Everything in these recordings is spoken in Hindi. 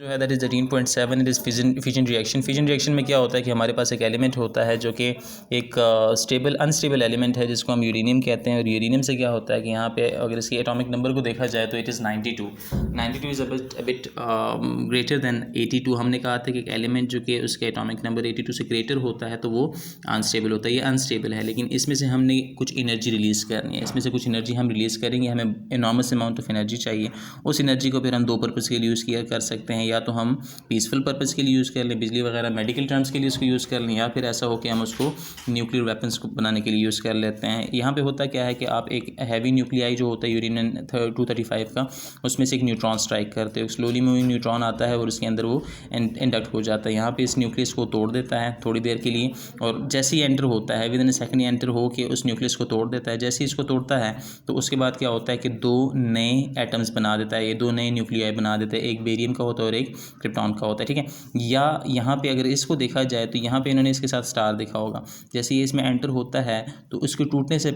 जो है that is 13.7 it is fission reaction. Fission reaction में क्या होता है कि हमारे पास एक एलिमेंट होता है जो कि एक स्टेबल अनस्टेबल एलिमेंट है जिसको हम यूरेनियम कहते हैं। और यूरेनियम से क्या होता है कि यहाँ पे अगर इसकी एटॉमिक नंबर को देखा जाए तो it is 92 is a bit greater than 82। हमने कहा था कि एक एलिमेंट जो कि उसके एटॉमिक नंबर 82 से ग्रेटर होता है तो वो अनस्टेबल होता है। ये अनस्टेबल है, लेकिन इसमें से हमने कुछ एनर्जी रिलीज़ करनी है। इसमें से कुछ एनर्जी हम रिलीज़ करेंगे, हमें एनॉर्मस अमाउंट ऑफ एनर्जी चाहिए। उस एनर्जी को फिर हम दो पर्पज़ के लिए यूज़ किया कर सकते हैं, या तो हम पीसफुल पर्पज़ के लिए यूज़ कर लें, बिजली वगैरह मेडिकल टर्म्स के लिए उसको यूज़ कर लें, या फिर ऐसा हो कि हम उसको न्यूक्लियर वेपन्स को बनाने के लिए यूज़ कर लेते हैं। यहाँ पे होता क्या है कि आप एक हैवी न्यूक्लियाई जो होता है यूरेनियम 235 का, उसमें से एक न्यूट्रॉन स्ट्राइक करते हो, स्लोली मूविंग न्यूट्रॉन आता है और उसके अंदर वो इंडक्ट हो जाता है। यहाँ पे इस न्यूक्लियस को तोड़ देता है थोड़ी देर के लिए, और जैसे ही एंटर होता है विद इन सेकंड एंटर हो के उस न्यूक्लियस को तोड़ देता है। जैसे ही इसको तोड़ता है तो उसके बाद क्या होता है कि दो नए एटम्स बना देता है, ये दो नए न्यूक्लियाई बना देते हैं, एक बेरियम का होता है और एक क्रिप्टॉन का होता है, ठीक है। या यहाँ पे अगर इसको देखा जाए तो यहाँ पे इन्होंने इसके साथ स्टार देखा होगा। जैसे ये इसमें एंटर होता है तो इसके टूटने से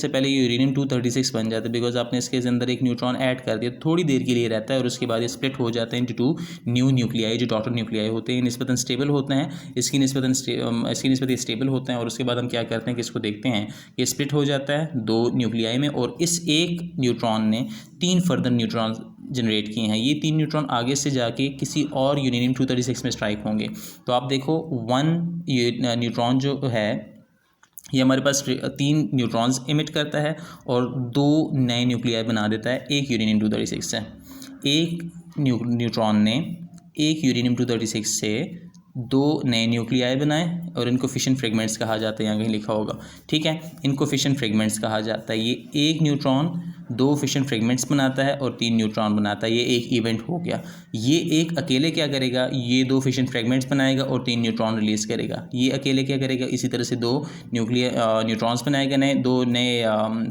पहले ये यूरेनियम 236 बन जाता है, बिकॉज आपने इसके अंदर एक न्यूट्रॉन ऐड कर दिया, थोड़ी देर के लिए रहता है और उसके बाद ये स्प्लिट हो जाते हैं इनटू टू न्यू न्यूक्लियाई जो डॉटर न्यूक्लियाई होते हैं। निस्बतन स्टेबल होते हैं, इसकी निस्बत स्टेबल होते हैं। और उसके बाद हम क्या करते हैं कि इसको देखते हैं कि स्प्लिट हो जाता है दो न्यूक्लियाई में, और इस एक न्यूट्रॉन ने 3 फर्दर न्यूट्रॉन जनरेट किए हैं। ये 3 न्यूट्रॉन आगे से जाके किसी और यूरेनियम 236 में स्ट्राइक होंगे। तो आप देखो 1 न्यूट्रॉन जो है ये हमारे पास 3 न्यूट्रॉन्स इमिट करता है और 2 नए न्यूक्लियाई बना देता है एक यूरेनियम 236 से। एक न्यूट्रॉन ने एक यूरेनियम 236 से 2 नए न्यूक्लियाई बनाए और इनको फिशन फ्रेगमेंट्स कहा जाता है, यहाँ कहीं लिखा होगा, ठीक है। इनको फिशन फ्रेगमेंट्स कहा जाता है। ये एक न्यूट्रॉन 2 फिशन फ्रेगमेंट्स बनाता है और 3 न्यूट्रॉन बनाता है। ये एक इवेंट हो गया। ये एक अकेले क्या करेगा, ये 2 फिशन फ्रेगमेंट्स बनाएगा और 3 न्यूट्रॉन रिलीज़ करेगा। ये अकेले क्या करेगा, इसी तरह से 2 न्यूट्रॉन्स बनाएगा, 2 नए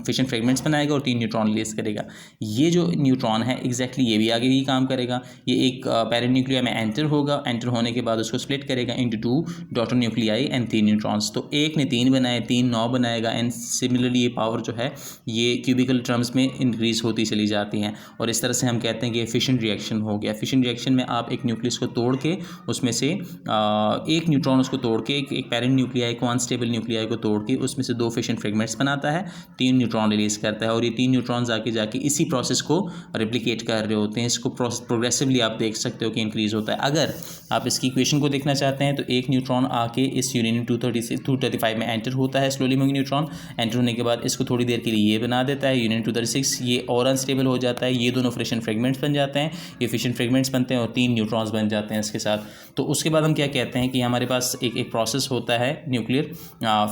फिशन फ्रेगमेंट्स बनाएगा और 3 न्यूट्रॉन रिलीज़ करेगा। ये जो न्यूट्रॉन है एग्जैक्टली ये भी आगे ही काम करेगा। ये एक पेरेंट न्यूक्लिया में एंटर होगा, एंटर होने के बाद उसको स्प्लिट करेगा into 2 daughter nuclei and 3 neutrons. तो एक ने 3 बनाए, 3 9 बनाएगा, एंड सिमिलरली ये पावर जो है ये क्यूबिकल टर्म्स में इंक्रीज़ होती चली जाती हैं। और इस तरह से हम कहते हैं कि फिशन रिएक्शन हो गया। फिशन रिएक्शन में आप एक न्यूक्लियस को तोड़ के उसमें से एक न्यूट्रॉन उसको तोड़ के एक पेरेंट न्यूक्लियाई को, अनस्टेबल न्यूक्लियाई को तोड़ के उसमें से 2 फिशन फ्रेगमेंट्स बनाता है, 3 न्यूट्रॉन रिलीज़ करता है, और ये 3 न्यूट्रॉन्स आके जाके इसी प्रोसेस को रेप्लिकेट कर रहे होते हैं। इसको प्रोग्रेसिवली आप देख सकते हो कि इंक्रीज़ होता है। अगर आप इसकी इक्वेशन को देखना चाहते हैं तो एक न्यूट्रॉन आके इस यूरेनियम 235 में एंटर होता है, स्लोली मूविंग न्यूट्रॉन। एंटर होने के बाद इसको थोड़ी देर के लिए ये बना देता है यूरेनियम 236, ये और अनस्टेबल हो जाता है, ये दोनों फिशन फ्रेगमेंट्स बन जाते हैं, ये फिशन फ्रेगमेंट्स बनते हैं और 3 न्यूट्रॉन्स बन जाते हैं इसके साथ। तो उसके बाद हम क्या कहते हैं कि हमारे पास एक प्रोसेस होता है न्यूक्लियर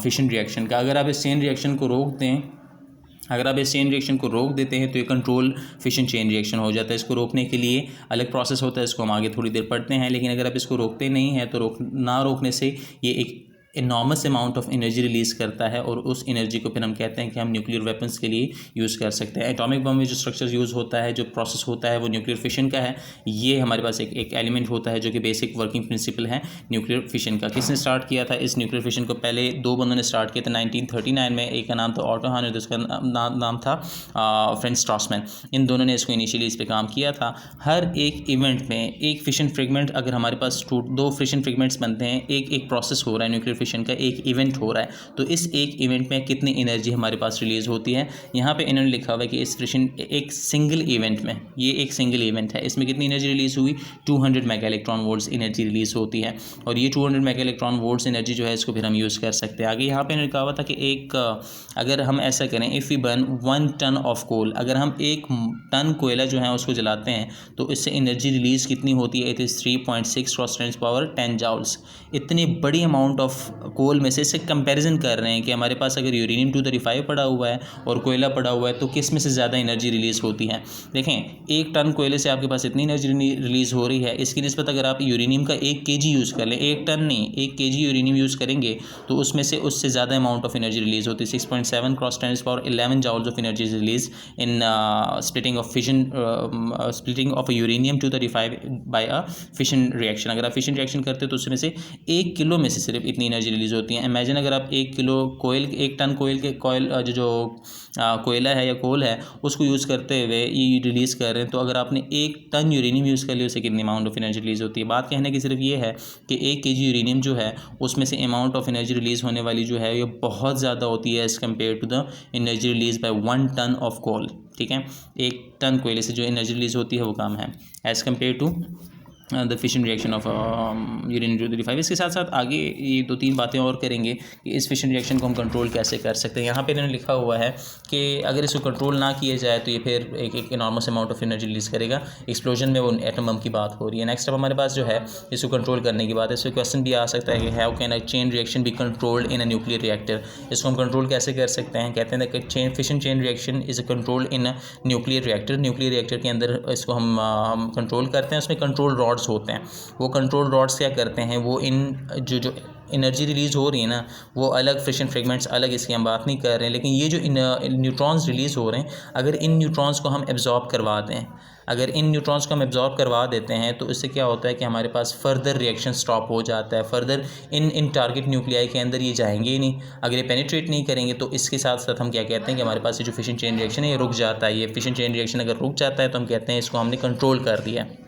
फिशन रिएक्शन का। अगर आप इस चेन रिएक्शन को रोक देते हैं तो ये कंट्रोल फिशन चेन रिएक्शन हो जाता है। इसको रोकने के लिए अलग प्रोसेस होता है, इसको हम आगे थोड़ी देर पढ़ते हैं। लेकिन अगर आप इसको रोकते नहीं हैं तो ना रोकने से ये एक enormous amount of energy release करता है, और उस एनर्जी को फिर हम कहते हैं कि हम न्यूक्लियर वेपन्स के लिए यूज़ कर सकते हैं। एटॉमिक बम में जो स्ट्रक्चर यूज़ होता है, जो प्रोसेस होता है, वो न्यूक्लियर फिशन का है। ये हमारे पास एक एलिमेंट होता है जो कि बेसिक वर्किंग प्रिंसिपल है न्यूक्लियर फिशन का। किसने स्टार्ट किया था इस न्यूक्लियर फिशन को? पहले 2 बंदों ने स्टार्ट किया था 1939 में। एक का नाम था ऑटो हान और दूसरा नाम था फ्रांज स्ट्रासमैन। इन दोनों ने इसको इनिशियली इस पर काम किया था। हर एक इवेंट में एक फिशन फ्रेगमेंट, अगर हमारे पास 2 फिशन फ्रेगमेंट्स बनते हैं, एक प्रोसेस हो रहा है न्यूक्लियर फिशन का, एक इवेंट हो रहा है, तो इस एक इवेंट में कितनी एनर्जी हमारे पास रिलीज़ होती है। यहाँ पे इन्होंने लिखा हुआ है कि इस फिशन एक सिंगल इवेंट में, ये एक सिंगल इवेंट है, इसमें कितनी एनर्जी रिलीज़ हुई, 200 mega electron volts energy release होती है। और ये 200 मेगा इलेक्ट्रॉन वोल्ट्स एनर्जी जो है इसको फिर हम यूज़ कर सकते हैं। आगे यहाँ पे इन्होंने कहा हुआ था कि अगर हम ऐसा करें, if we burn 1 ton of coal, अगर हम 1 टन कोयला जो है उसको जलाते हैं तो इससे एनर्जी रिलीज़ कितनी होती है, इट इज़ 3.6 × 10 जॉल्स। इतनी बड़ी अमाउंट ऑफ कोल में से इससे कंपैरिजन कर रहे हैं कि हमारे पास अगर यूरेनियम 235 पड़ा हुआ है और कोयला पड़ा हुआ है तो किस में से ज़्यादा एनर्जी रिलीज़ होती है। देखें, 1 टन कोयले से आपके पास इतनी एनर्जी रिलीज़ हो रही है, इसकी निस्बत अगर आप यूरेनियम का 1 kg यूज़ कर लें, 1 टन नहीं 1 kg यूरेनियम यूज़ करेंगे तो उसमें से उससे ज़्यादा अमाउंट ऑफ एनर्जी रिलीज़ होती है। 6.7 × 10⁻11 joules of energy release in splitting of uranium 235 by a fission reaction. अगर आप फिशन रिएक्शन करते हो तो उसमें से 1 किलो में से सिर्फ इतनी एनर्जी रिलीज़ होती है। इमेजिन अगर आप 1 टन कोयल जो कोयला है या कोल है उसको यूज़ करते हुए ये रिलीज़ कर रहे हैं, तो अगर आपने 1 टन यूरेनियम यूज़ कर लिया उससे कितनी अमाउंट ऑफ एनर्जी रिलीज़ होती है। बात कहने की सिर्फ ये है कि 1 kg यूरेनियम जो है उसमें से अमाउंट ऑफ एनर्जी रिलीज़ होने वाली जो है ये बहुत ज़्यादा होती है as compare to the energy release by 1 ton of coal. ठीक है, 1 टन कोयले से जो एनर्जी रिलीज़ होती है वो कम है as compare to the fission reaction of uranium 235। इसके साथ साथ आगे ये 2-3 बातें और करेंगे कि इस फिशन रिएक्शन को हम कंट्रोल कैसे कर सकते हैं। यहाँ पे इन्होंने लिखा हुआ है कि अगर इसको कंट्रोल ना किया जाए तो ये फिर एक enormous amount of energy release करेगा। एक्सप्लोजन में वो एटम बम की बात हो रही है। नेक्स्ट अब हमारे पास जो है इसको कंट्रोल करने की बात है। इससे क्वेश्चन भी आ सकता है कि how can a chain reaction be controlled in a nuclear reactor. इसको हम कंट्रोल कैसे कर सकते हैं। कहते हैं कि fission chain reaction is control in a nuclear reactor. Nuclear reactor के अंदर इसको हम कंट्रोल करते हैं। उसमें कंट्रोल रॉड्स होते हैं। वो कंट्रोल रॉड्स क्या करते हैं, वो इन जो एनर्जी रिलीज़ हो रही है ना वो अलग फिशन फ्रेगमेंट्स अलग, इसकी हम बात नहीं कर रहे हैं, लेकिन ये जो न्यूट्रॉन्स रिलीज़ हो रहे हैं अगर इन न्यूट्रॉन्स को हम एब्जॉर्ब करवा दें, अगर इन न्यूट्रॉन्स को हम एब्जॉर्ब करवा देते हैं तो इससे क्या होता है कि हमारे पास फर्दर रिएक्शन स्टॉप हो जाता है। फर्दर इन टारगेट न्यूक्लियाई के अंदर ये जाएंगे ही नहीं। अगर ये पेनिट्रेट नहीं करेंगे तो इसके साथ साथ हम क्या कहते हैं कि हमारे पास ये जो फिशन चेन रिएक्शन है ये रुक जाता है। ये फिशन चेन रिएक्शन अगर रुक जाता है तो हम कहते हैं इसको हमने कंट्रोल कर दिया है।